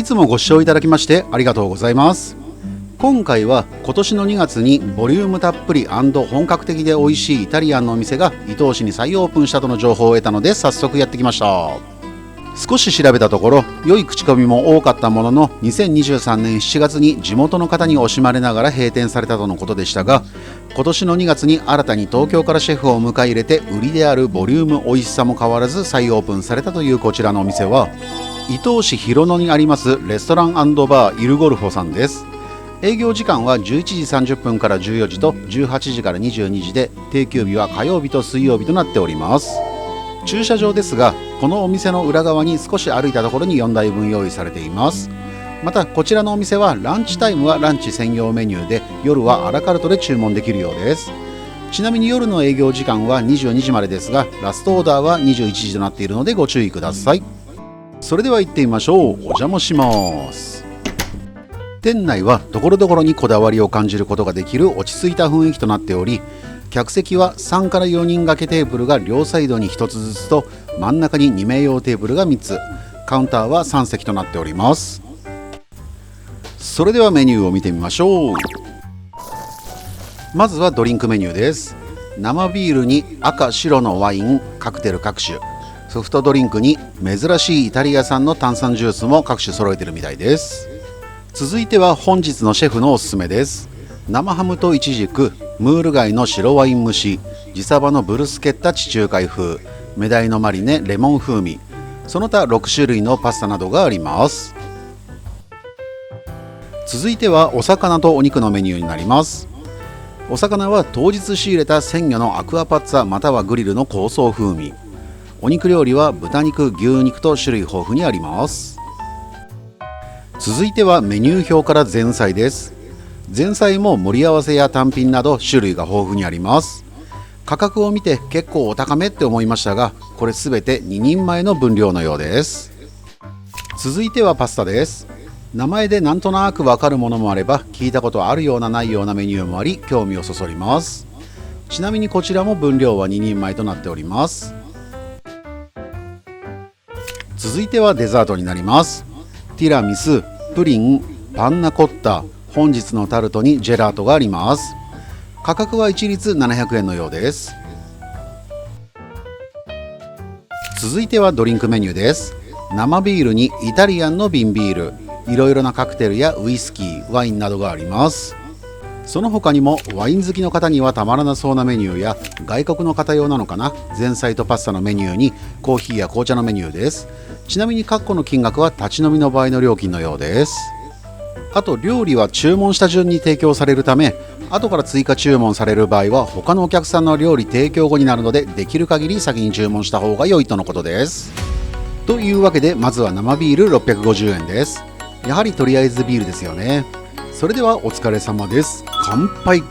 いつもご視聴いただきましてありがとうございます。今回は今年の2月にボリュームたっぷり&本格的で美味しいイタリアンのお店が伊東市に再オープンしたとの情報を得たので早速やってきました。少し調べたところ良い口コミも多かったものの、2023年7月に地元の方に惜しまれながら閉店されたとのことでしたが、今年の2月に新たに東京からシェフを迎え入れて売りであるボリューム美味しさも変わらず再オープンされたというこちらのお店は、伊東市広野にありますレストラン&バーイルゴルフォさんです。営業時間は11時30分から14時と18時から22時で、定休日は火曜日と水曜日となっております。駐車場ですが、このお店の裏側に少し歩いたところに4台分用意されています。またこちらのお店はランチタイムはランチ専用メニューで、夜はアラカルトで注文できるようです。ちなみに夜の営業時間は22時までですが、ラストオーダーは21時となっているのでご注意ください。それでは行ってみましょう。お邪魔します。店内はところどころにこだわりを感じることができる落ち着いた雰囲気となっており、客席は3から4人掛けテーブルが両サイドに1つずつと、真ん中に2名用テーブルが3つ、カウンターは3席となっております。それではメニューを見てみましょう。まずはドリンクメニューです。生ビールに赤白のワイン、カクテル各種、ソフトドリンクに珍しいイタリア産の炭酸ジュースも各種揃えてるみたいです。続いては本日のシェフのおすすめです。生ハムとイチジク、ムール貝の白ワイン蒸し、地サバのブルスケッタ地中海風、メダイのマリネレモン風味、その他6種類のパスタなどがあります。続いてはお魚とお肉のメニューになります。お魚は当日仕入れた鮮魚のアクアパッツァまたはグリルの香草風味、お肉料理は豚肉、牛肉と種類豊富にあります。続いてはメニュー表から前菜です。前菜も盛り合わせや単品など種類が豊富にあります。価格を見て結構お高めって思いましたが、これすべて2人前の分量のようです。続いてはパスタです。名前でなんとなくわかるものもあれば、聞いたことあるようなないようなメニューもあり興味をそそります。ちなみにこちらも分量は2人前となっております。続いてはデザートになります。ティラミス、プリン、パンナコッタ、本日のタルトにジェラートがあります。価格は一律700円のようです。続いてはドリンクメニューです。生ビールにイタリアンの瓶ビール、いろいろなカクテルやウイスキー、ワインなどがあります。その他にもワイン好きの方にはたまらなそうなメニューや、外国の方用なのかな、前菜とパスタのメニューにコーヒーや紅茶のメニューです。ちなみに括弧の金額は立ち飲みの場合の料金のようです。あと料理は注文した順に提供されるため、後から追加注文される場合は他のお客さんの料理提供後になるので、できる限り先に注文した方が良いとのことです。というわけでまずは生ビール650円です。やはりとりあえずビールですよね。それではお疲れ様です。乾杯。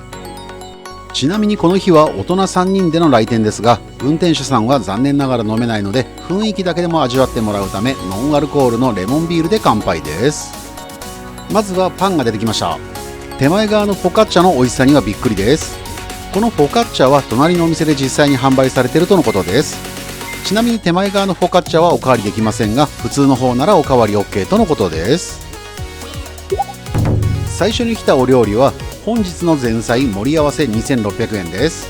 ちなみにこの日は大人3人での来店ですが、運転手さんは残念ながら飲めないので、雰囲気だけでも味わってもらうためノンアルコールのレモンビールで乾杯です。まずはパンが出てきました。手前側のフォカッチャの美味しさにはびっくりです。このフォカッチャは隣のお店で実際に販売されているとのことです。ちなみに手前側のフォカッチャはおかわりできませんが、普通の方ならおかわり OK とのことです。最初に来たお料理は本日の前菜盛り合わせ2600円です。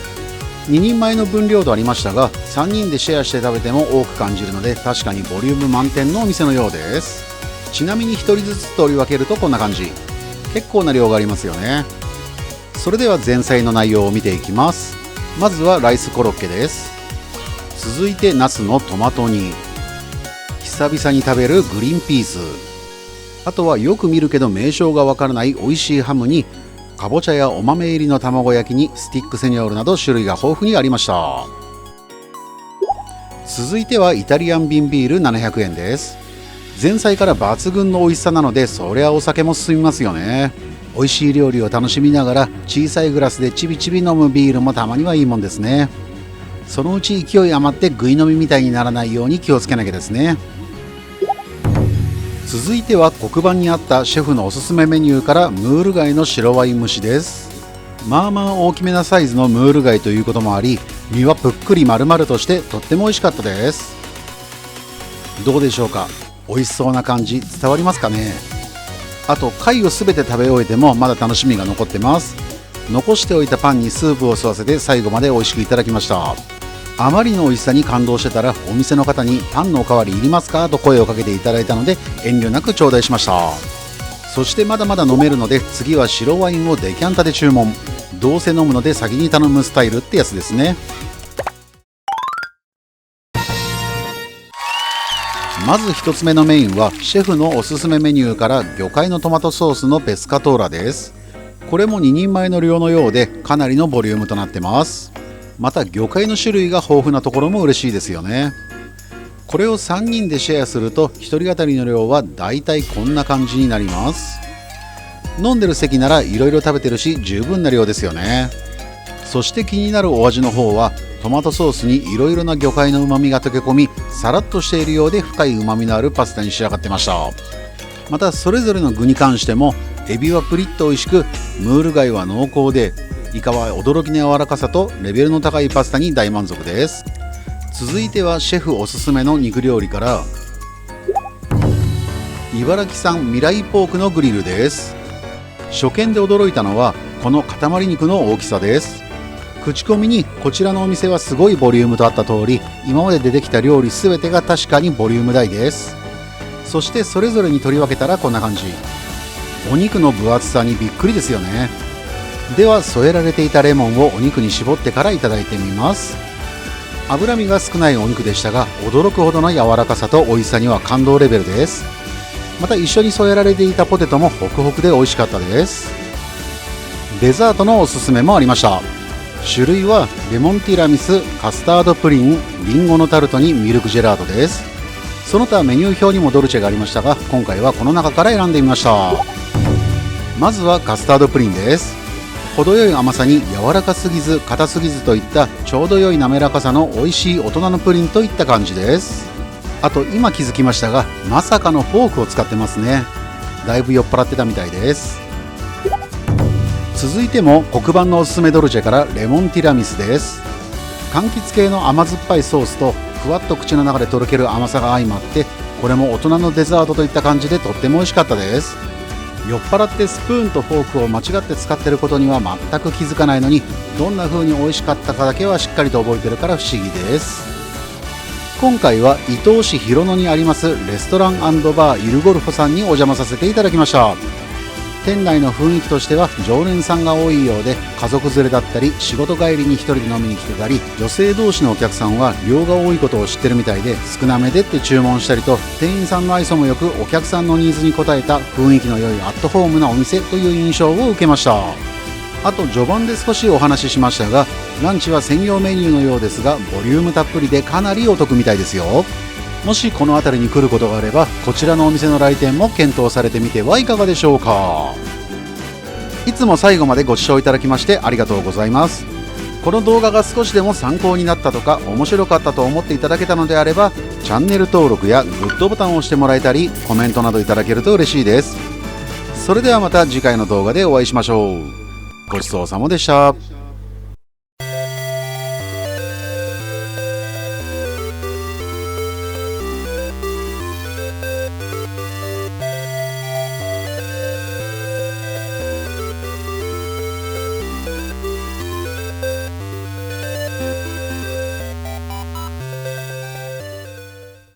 2人前の分量とありましたが、3人でシェアして食べても多く感じるので、確かにボリューム満点のお店のようです。ちなみに1人ずつ取り分けるとこんな感じ、結構な量がありますよね。それでは前菜の内容を見ていきます。まずはライスコロッケです。続いてナスのトマト煮、久々に食べるグリーンピース、あとはよく見るけど名称がわからない美味しいハムに、かぼちゃやお豆入りの卵焼きにスティックセニョールなど種類が豊富にありました。続いてはイタリアン瓶ビール700円です。前菜から抜群の美味しさなので、そりゃお酒も進みますよね。美味しい料理を楽しみながら小さいグラスでちびちび飲むビールもたまにはいいもんですね。そのうち勢い余ってぐい飲みみたいにならないように気をつけなきゃですね。続いては黒板にあったシェフのおすすめメニューからムール貝の白ワイン蒸しです。まあまあ大きめなサイズのムール貝ということもあり、身はぷっくり丸々としてとっても美味しかったです。どうでしょうか。美味しそうな感じ伝わりますかね。あと貝を全て食べ終えてもまだ楽しみが残ってます。残しておいたパンにスープを吸わせて最後まで美味しくいただきました。あまりの美味しさに感動してたらお店の方にパンのおかわりいりますかと声をかけていただいたので遠慮なく頂戴しました。そしてまだまだ飲めるので次は白ワインをデキャンタで注文。どうせ飲むので先に頼むスタイルってやつですね。まず1つ目のメインはシェフのおすすめメニューから魚介のトマトソースのペスカトーラです。これも2人前の量のようでかなりのボリュームとなってます。また魚介の種類が豊富なところも嬉しいですよね。これを3人でシェアすると1人当たりの量はだいたいこんな感じになります。飲んでる席ならいろいろ食べてるし十分な量ですよね。そして気になるお味の方はトマトソースにいろいろな魚介のうまみが溶け込みさらっとしているようで深いうまみのあるパスタに仕上がってました。またそれぞれの具に関してもエビはプリッと美味しくムール貝は濃厚でイカは驚きの柔らかさとレベルの高いパスタに大満足です。続いてはシェフおすすめの肉料理から茨城産未来ポークのグリルです。初見で驚いたのはこの塊肉の大きさです。口コミにこちらのお店はすごいボリュームとあった通り今まで出てきた料理全てが確かにボリューム大です。そしてそれぞれに取り分けたらこんな感じ。お肉の分厚さにびっくりですよね。では添えられていたレモンをお肉に絞ってからいただいてみます。脂身が少ないお肉でしたが驚くほどの柔らかさと美味しさには感動レベルです。また一緒に添えられていたポテトもホクホクで美味しかったです。デザートのおすすめもありました。種類はレモンティラミス、カスタードプリン、リンゴのタルトにミルクジェラートです。その他メニュー表にもドルチェがありましたが今回はこの中から選んでみました。まずはカスタードプリンです。程よい甘さに柔らかすぎず硬すぎずといったちょうど良い滑らかさの美味しい大人のプリンといった感じです。あと今気づきましたがまさかのフォークを使ってますね。だいぶ酔っ払ってたみたいです。続いても黒板のおすすめドルチェからレモンティラミスです。柑橘系の甘酸っぱいソースとふわっと口の中でとろける甘さが相まってこれも大人のデザートといった感じでとっても美味しかったです。酔っ払ってスプーンとフォークを間違って使っていることには全く気づかないのにどんな風に美味しかったかだけはしっかりと覚えてるから不思議です。今回は伊東市広野にありますレストラン&バーイルゴルフォさんにお邪魔させていただきました。店内の雰囲気としては常連さんが多いようで家族連れだったり仕事帰りに一人で飲みに来てたり女性同士のお客さんは量が多いことを知ってるみたいで少なめでって注文したりと店員さんの愛想もよくお客さんのニーズに応えた雰囲気の良いアットホームなお店という印象を受けました。あと序盤で少しお話ししましたがランチは専用メニューのようですがボリュームたっぷりでかなりお得みたいですよ。もしこの辺りに来ることがあればこちらのお店の来店も検討されてみてはいかがでしょうか。いつも最後までご視聴いただきましてありがとうございます。この動画が少しでも参考になったとか面白かったと思っていただけたのであればチャンネル登録やグッドボタンを押してもらえたりコメントなどいただけると嬉しいです。それではまた次回の動画でお会いしましょう。ごちそうさまでした。